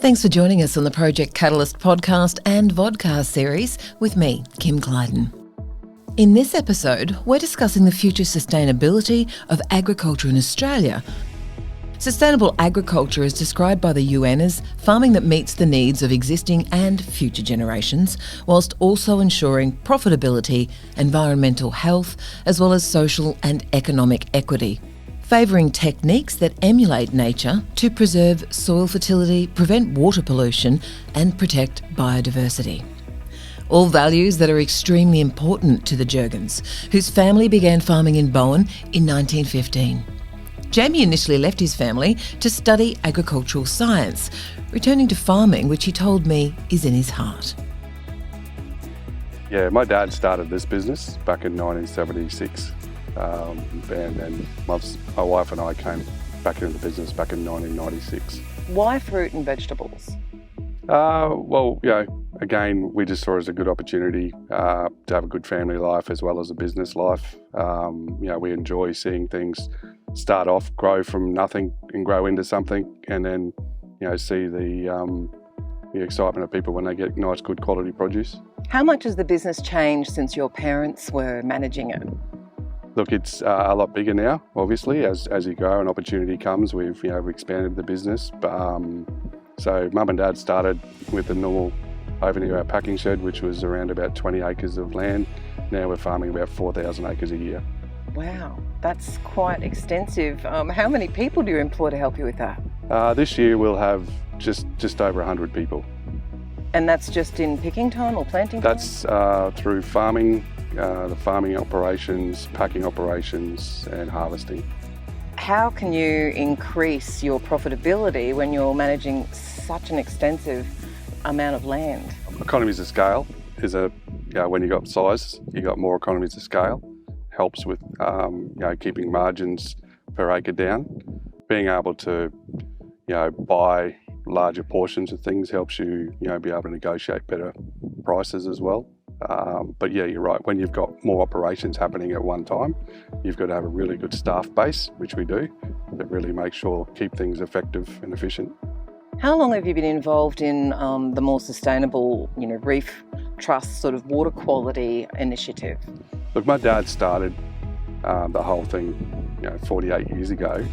Thanks for joining us on the Project Catalyst podcast and vodcast series with me, Kim Clyden. In this episode, we're discussing the future sustainability of agriculture in Australia. Sustainable agriculture is described by the UN as farming that meets the needs of existing and future generations, whilst also ensuring profitability, environmental health, as well as social and economic equity. Favouring techniques that emulate nature to preserve soil fertility, prevent water pollution and protect biodiversity. All values that are extremely important to the Jurgens, whose family began farming in Bowen in 1915. Jamie initially left his family to study agricultural science, returning to farming, which he told me is in his heart. Yeah, my dad started this business back in 1976. And my wife and I came back into the business back in 1996. Why fruit and vegetables? Again, we just saw it as a good opportunity to have a good family life as well as a business life. We enjoy seeing things start off, grow from nothing and grow into something, and then, see the excitement of people when they get nice, good quality produce. How much has the business changed since your parents were managing it? Look, it's a lot bigger now, obviously, as you grow and opportunity comes. We've expanded the business. So Mum and Dad started with the normal over near our packing shed, which was around about 20 acres of land. Now we're farming about 4,000 acres a year. Wow, that's quite extensive. How many people do you employ to help you with that? This year we'll have just over 100 people. And that's just in picking time or planting time? That's through farming, the farming operations, packing operations and harvesting. How can you increase your profitability when you're managing such an extensive amount of land? Economies of scale is when you got size, you got more economies of scale. Helps with keeping margins per acre down. Being able to buy larger portions of things helps you be able to negotiate better prices as well. You're right. When you've got more operations happening at one time, you've got to have a really good staff base, which we do, that really make sure keep things effective and efficient. How long have you been involved in the more sustainable, Reef Trust sort of water quality initiative? Look, my dad started the whole thing 48 years ago.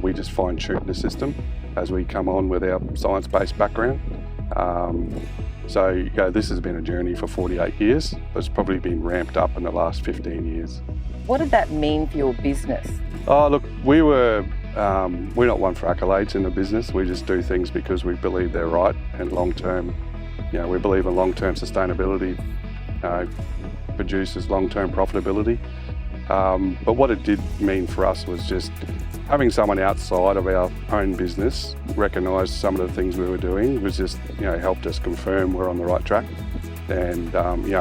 We just fine-tuned the system as we come on with our science-based background. This has been a journey for 48 years, but it's probably been ramped up in the last 15 years. What did that mean for your business? Look, we're not one for accolades in the business. We just do things because we believe they're right and long-term, we believe in long-term sustainability produces long-term profitability. But what it did mean for us was just having someone outside of our own business recognise some of the things we were doing was just, helped us confirm we're on the right track. And,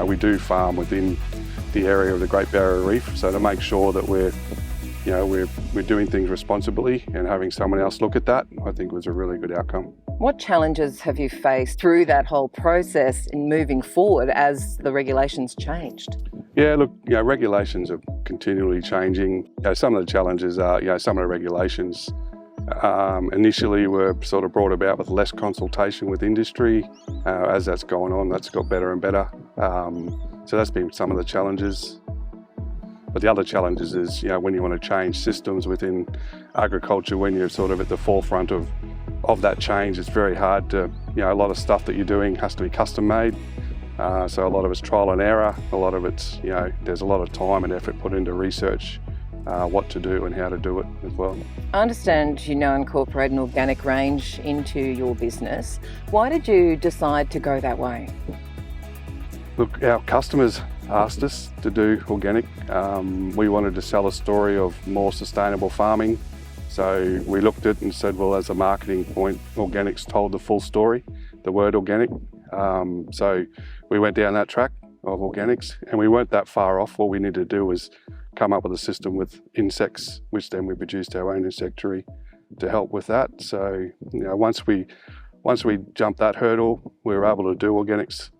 we do farm within the area of the Great Barrier Reef, so to make sure that we're doing things responsibly and having someone else look at that, I think was a really good outcome. What challenges have you faced through that whole process in moving forward as the regulations changed? Yeah, look, regulations are continually changing. Some of the challenges are, some of the regulations initially were sort of brought about with less consultation with industry. As that's gone on, that's got better and better. So that's been some of the challenges. But the other challenges is, when you want to change systems within agriculture, when you're sort of at the forefront of that change, it's very hard to, a lot of stuff that you're doing has to be custom made. So a lot of it's trial and error. A lot of it's, there's a lot of time and effort put into research, what to do and how to do it as well. I understand you now incorporate an organic range into your business. Why did you decide to go that way? Look, our customers asked us to do organic. We wanted to sell a story of more sustainable farming. So we looked at it and said, well, as a marketing point, organics told the full story, the word organic. So we went down that track of organics and we weren't that far off. What we needed to do was come up with a system with insects, which then we produced our own insectary to help with that. So, once we jumped that hurdle, we were able to do organics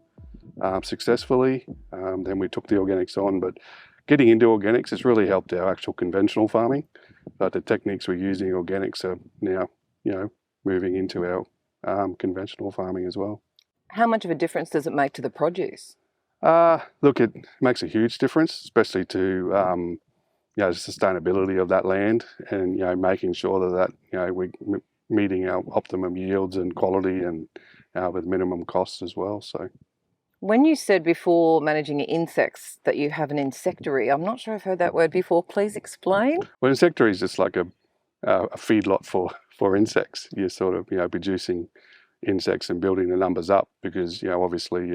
successfully. Then we took the organics on, but getting into organics has really helped our actual conventional farming. But the techniques we're using in organics are now, moving into our conventional farming as well. How much of a difference does it make to the produce? Look, it makes a huge difference, especially to the sustainability of that land, and making sure that we're meeting our optimum yields and quality, and with minimum costs as well. So, when you said before managing insects that you have an insectary, I'm not sure I've heard that word before. Please explain. well, insectary is just like a feedlot for insects. You're sort of producing insects and building the numbers up, because obviously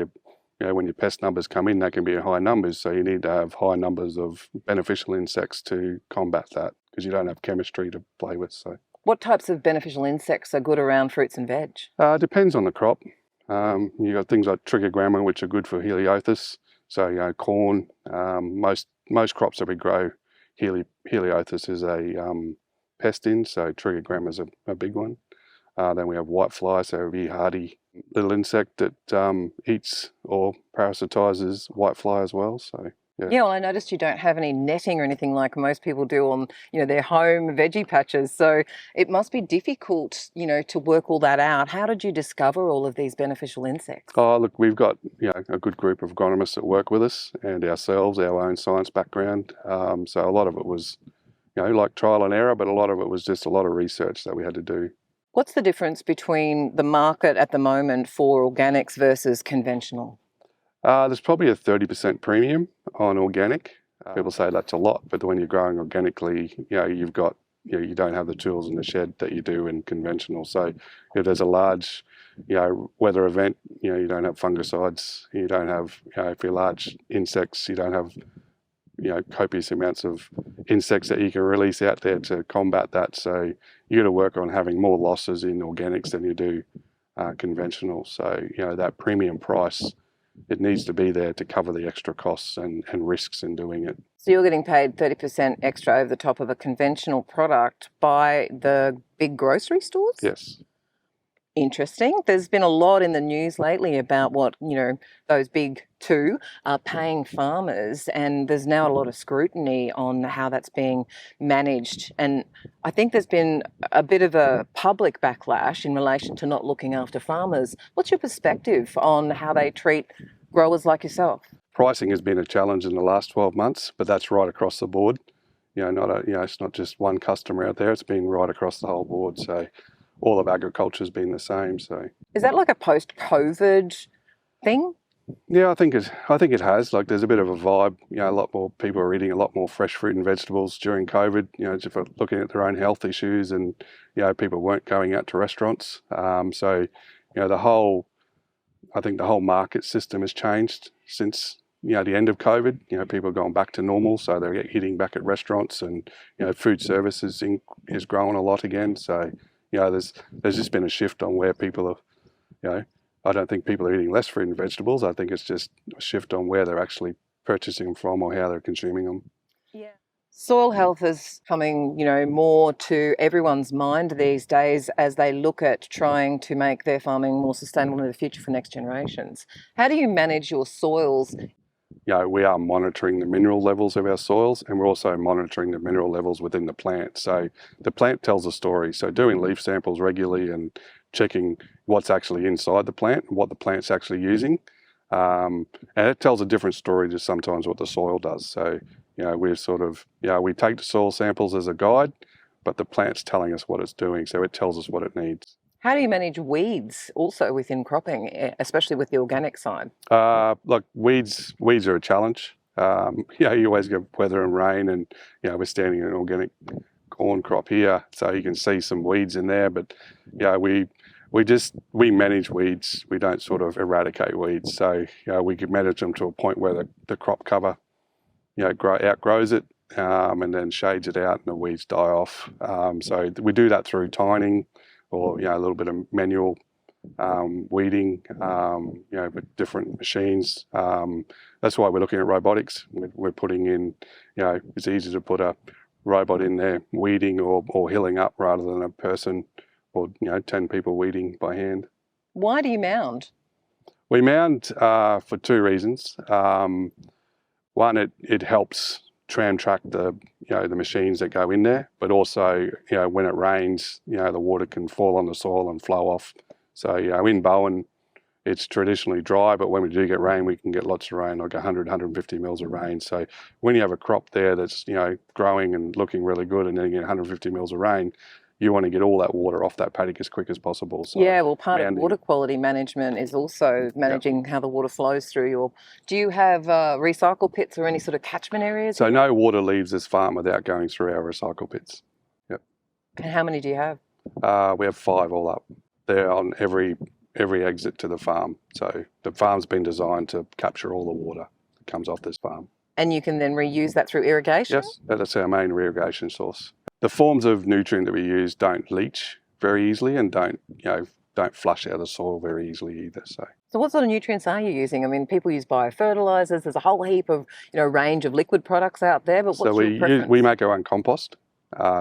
when your pest numbers come in, they can be high numbers, so you need to have high numbers of beneficial insects to combat that, because you don't have chemistry to play with. So, what types of beneficial insects are good around fruits and veg? Depends on the crop. You've got things like trichogramma, which are good for Heliothis. So corn, most crops that we grow, Heliothis is a pest in, so trichogramma is a big one. Then we have whitefly, so a very hardy little insect that eats or parasitizes whitefly as well. So yeah, well, I noticed you don't have any netting or anything like most people do on their home veggie patches. So it must be difficult, to work all that out. How did you discover all of these beneficial insects? Oh, look, we've got a good group of agronomists that work with us, and ourselves, our own science background. So a lot of it was like trial and error, but a lot of it was just a lot of research that we had to do. What's the difference between the market at the moment for organics versus conventional? There's probably a 30% premium on organic. People say that's a lot, but when you're growing organically, you've got, you don't have the tools in the shed that you do in conventional. So if there's a large, weather event, you don't have fungicides, you don't have, if you're large insects, you don't have, copious amounts of insects that you can release out there to combat that. So you got to work on having more losses in organics than you do conventional. So, that premium price, it needs to be there to cover the extra costs and risks in doing it. So you're getting paid 30% extra over the top of a conventional product by the big grocery stores? Yes. Interesting. There's been a lot in the news lately about what, those big two are paying farmers, and there's now a lot of scrutiny on how that's being managed. And I think there's been a bit of a public backlash in relation to not looking after farmers. What's your perspective on how they treat growers like yourself? Pricing has been a challenge in the last 12 months, but that's right across the board. It's not just one customer out there, it's been right across the whole board. So all of agriculture has been the same. So is that like a post-COVID thing? Yeah, I think it has. Like, there's a bit of a vibe. A lot more people are eating a lot more fresh fruit and vegetables during COVID. Just for looking at their own health issues, and people weren't going out to restaurants. So I think the whole market system has changed since the end of COVID. People are going back to normal, so they're eating back at restaurants, and food services is growing a lot again. So there's just been a shift on where people are. I don't think people are eating less fruit and vegetables. I think it's just a shift on where they're actually purchasing them from or how they're consuming them. Yeah. Soil health is coming, more to everyone's mind these days as they look at trying to make their farming more sustainable in the future for next generations. How do you manage your soils? We are monitoring the mineral levels of our soils, and we're also monitoring the mineral levels within the plant. So the plant tells a story. So doing leaf samples regularly and checking what's actually inside the plant and what the plant's actually using. And it tells a different story to sometimes what the soil does. So, we're we take the soil samples as a guide, but the plant's telling us what it's doing. So it tells us what it needs. How do you manage weeds also within cropping, especially with the organic side? Look, weeds are a challenge. You always get weather and rain, and, we're standing in an organic corn crop here, so you can see some weeds in there, but we manage weeds. We don't sort of eradicate weeds. So we can manage them to a point where the crop cover outgrows it, and then shades it out and the weeds die off. So we do that through tining, or a little bit of manual weeding, with different machines. That's why we're looking at robotics. We're putting in, it's easy to put a robot in there weeding or hilling up rather than a person or 10 people weeding by hand. Why do you mound? We mound for two reasons. One, it helps tram track the machines that go in there, but also when it rains, the water can fall on the soil and flow off So, in Bowen, it's traditionally dry, but when we do get rain, we can get lots of rain, like 100, 150 mils of rain. So when you have a crop there that's, growing and looking really good, and then you get 150 mils of rain, you want to get all that water off that paddock as quick as possible. So yeah, well, part of water quality management is also managing how the water flows through your... Do you have recycle pits or any sort of catchment areas? So no water leaves this farm without going through our recycle pits. Yep. And how many do you have? We have 5 all up. They're on every exit to the farm. So the farm's been designed to capture all the water that comes off this farm. And you can then reuse that through irrigation? Yes, that's our main irrigation source. The forms of nutrient that we use don't leach very easily and don't flush out of the soil very easily either. So what sort of nutrients are you using? I mean, people use biofertilizers. There's a whole heap of range of liquid products out there. But what's your preference? We make our own compost.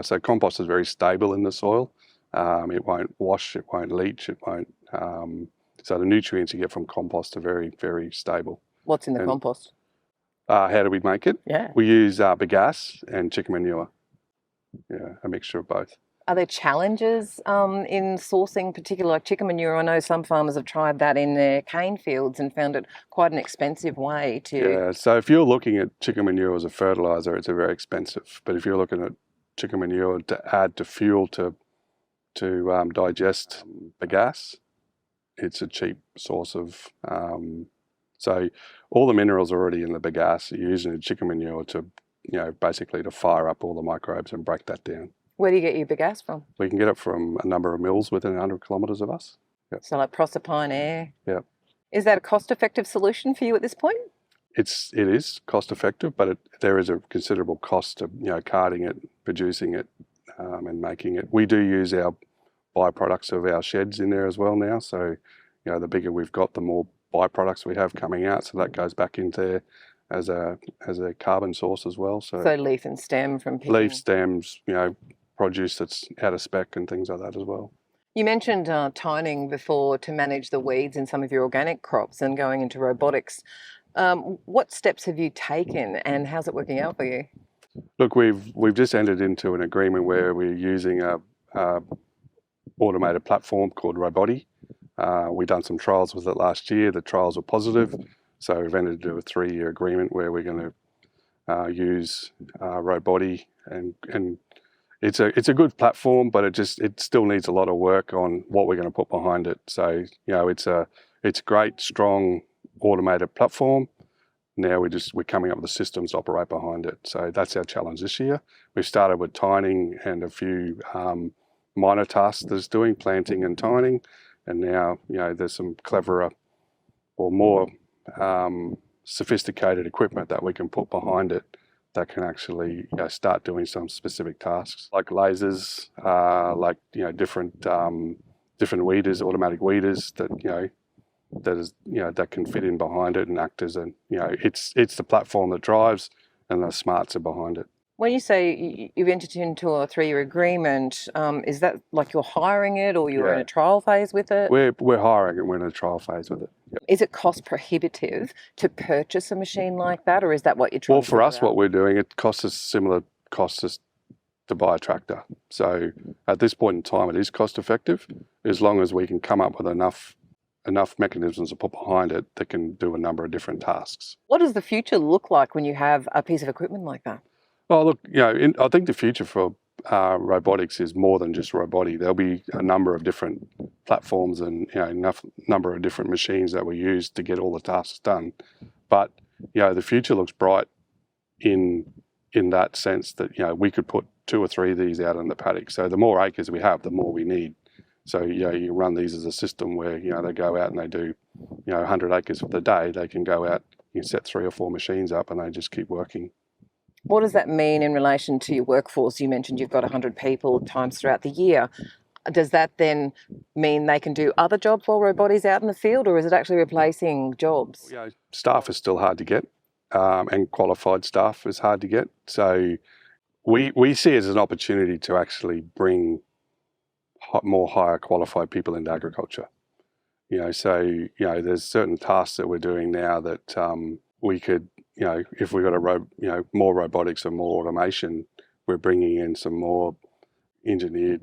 So compost is very stable in the soil. It won't wash, it won't leach, it won't. So the nutrients you get from compost are very, very stable. What's in the compost? How do we make it? Yeah. We use bagasse and chicken manure. Yeah, a mixture of both. Are there challenges in sourcing particular, like chicken manure? I know some farmers have tried that in their cane fields and found it quite an expensive way to... Yeah, so if you're looking at chicken manure as a fertiliser, it's very expensive. But if you're looking at chicken manure to add to fuel to digest bagasse, it's a cheap source of... so all the minerals are already in the bagasse. You're using the chicken manure to, basically to fire up all the microbes and break that down. Where do you get your bagasse from? We can get it from a number of mills within 100 kilometres of us. Yep. So like Proserpine Air? Yep. Is that a cost-effective solution for you at this point? It is cost-effective, but there is a considerable cost to, carting it, producing it, and making it. We do use our byproducts of our sheds in there as well now. So, the bigger we've got, the more byproducts we have coming out. So that goes back into there as a carbon source as well. So leaf and stem from picking. Leaf stems, produce that's out of spec and things like that as well. You mentioned tining before to manage the weeds in some of your organic crops and going into robotics. What steps have you taken and how's it working out for you? Look, we've just entered into an agreement where we're using a automated platform called Roboti. We've done some trials with it last year. The trials were positive, so we've entered into a 3-year agreement where we're going to use Roboti, and it's a good platform, but it still needs a lot of work on what we're going to put behind it. So it's a great, strong, automated platform. Now we're coming up with the systems to operate behind it. So that's our challenge this year. We've started with tining and a few minor tasks that it's doing, planting and tining. And now, there's some cleverer or more sophisticated equipment that we can put behind it that can actually start doing some specific tasks, like lasers, different weeders, automatic weeders that can fit in behind it and act as it's the platform that drives, and the smarts are behind it. When you say you've entered into a 3-year agreement, is that like you're hiring it or you're in a trial phase with it? We're hiring and we're in a trial phase with it. Yep. Is it cost prohibitive to purchase a machine like that, or is that what you're trying to do? Well, for us, what we're doing, it costs us similar costs as to buy a tractor. So at this point in time, it is cost effective as long as we can come up with enough mechanisms to put behind it that can do a number of different tasks. What does the future look like when you have a piece of equipment like that? Well, look, I think the future for robotics is more than just robotic. There'll be a number of different platforms and number of different machines that we use to get all the tasks done. But the future looks bright in that sense that we could put 2 or 3 of these out in the paddock. So the more acres we have, the more we need. So you run these as a system where they go out and they do 100 acres for the day. They can go out, you set 3 or 4 machines up, and they just keep working. What does that mean in relation to your workforce? You mentioned you've got 100 people times throughout the year. Does that then mean they can do other jobs while Roboti's out in the field, or is it actually replacing jobs? Staff is still hard to get, and qualified staff is hard to get. So we see it as an opportunity to actually bring more higher qualified people into agriculture. So there's certain tasks that we're doing now that we could, if we got more robotics and more automation, we're bringing in some more engineered,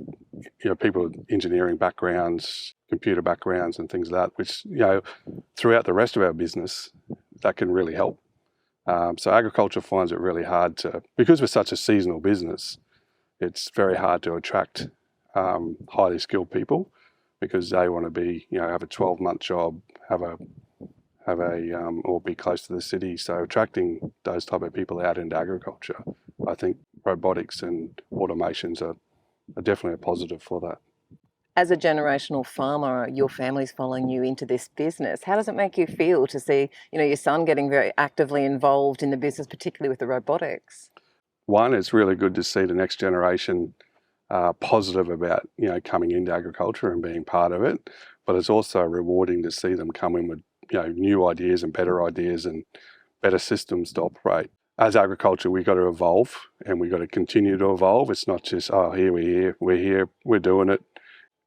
people with engineering backgrounds computer backgrounds and things like that, which, throughout the rest of our business, that can really help. So agriculture finds it really hard because we're such a seasonal business, it's very hard to attract highly skilled people because they want to be, have a 12-month job, or be close to the city. So attracting those type of people out into agriculture, I think robotics and automations are definitely a positive for that. As a generational farmer, your family's following you into this business. How does it make you feel to see, your son getting very actively involved in the business, particularly with the robotics? One, it's really good to see the next generation positive about, coming into agriculture and being part of it. But it's also rewarding to see them come in with, new ideas and better systems to operate. As agriculture, we've got to evolve and we've got to continue to evolve. It's not just, we're doing it.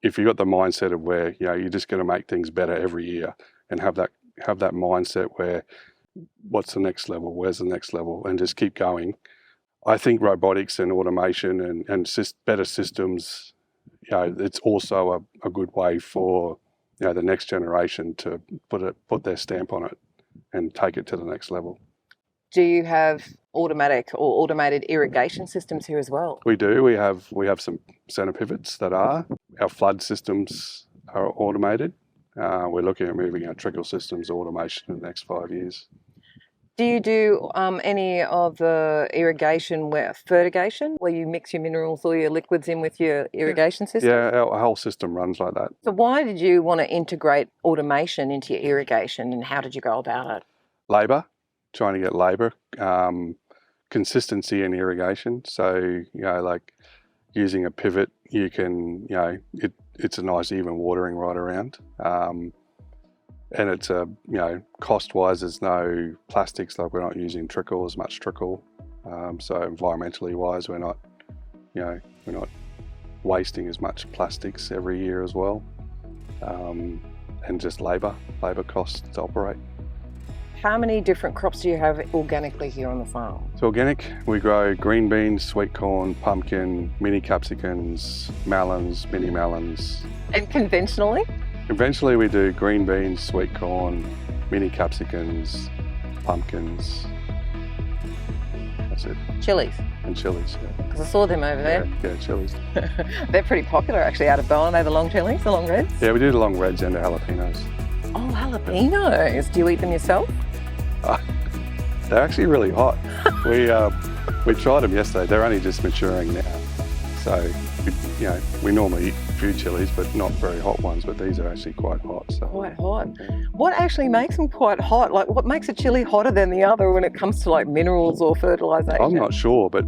If you've got the mindset of where, you're just going to make things better every year and have that mindset where what's the next level, where's the next level, and just keep going. I think robotics and automation and better systems, it's also a good way for, the next generation to put their stamp on it and take it to the next level. Do you have automatic or automated irrigation systems here as well? We do. We have some centre pivots that are. Our flood systems are automated. We're looking at moving our trickle systems to automation in the next 5 years. Do you do any of the irrigation fertigation, where you mix your minerals or your liquids in with your irrigation system? Yeah, our whole system runs like that. So why did you want to integrate automation into your irrigation, and how did you go about it? Labour, trying to get labour, consistency in irrigation. So, like using a pivot, you can, it's a nice even watering right around. And it's cost-wise, there's no plastics, like we're not using as much trickle. So environmentally wise, we're not wasting as much plastics every year as well. And just labour costs to operate. How many different crops do you have organically here on the farm? So organic, we grow green beans, sweet corn, pumpkin, mini capsicums, melons, mini melons. And conventionally? Conventionally, we do green beans, sweet corn, mini capsicums, pumpkins. That's it. Chilies? And chilies, yeah. Because I saw them over there. Yeah, chilies. They're pretty popular actually out of Bowen. Are they the long chilies, the long reds? Yeah, we do the long reds and the jalapenos. Oh, jalapenos. Do you eat them yourself? They're actually really hot. We tried them yesterday. They're only just maturing now. So, we normally eat a few chilies, but not very hot ones, but these are actually quite hot. So. Quite hot. What actually makes them quite hot? Like, what makes a chili hotter than the other when it comes to like minerals or fertilisation? I'm not sure, but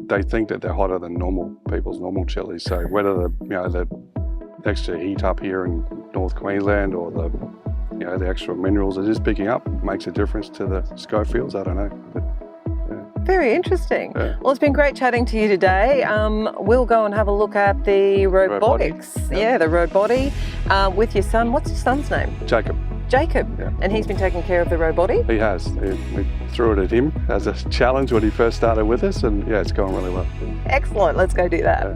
they think that they're hotter than people's normal chilies. So whether the extra heat up here in North Queensland or the extra minerals are just picking up makes a difference to the Schofields, I don't know. But, very interesting. Yeah. Well, it's been great chatting to you today. We'll go and have a look at the robotics. The road body with your son. What's your son's name? Jacob. Yeah. And he's been taking care of the road body? He has. We threw it at him as a challenge when he first started with us, and it's going really well. Excellent. Let's go do that.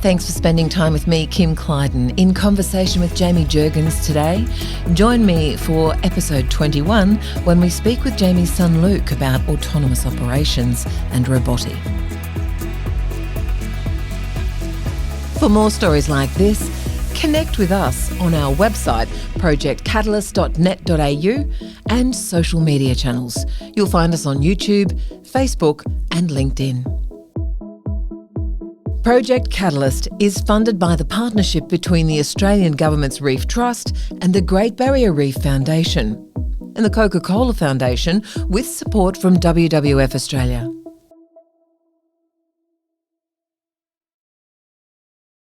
Thanks for spending time with me, Kim Clyden, in conversation with Jamie Jurgens today. Join me for episode 21 when we speak with Jamie's son Luke about autonomous operations and robotics. For more stories like this, connect with us on our website projectcatalyst.net.au and social media channels. You'll find us on YouTube, Facebook and LinkedIn. Project Catalyst is funded by the partnership between the Australian Government's Reef Trust and the Great Barrier Reef Foundation, and the Coca-Cola Foundation with support from WWF Australia.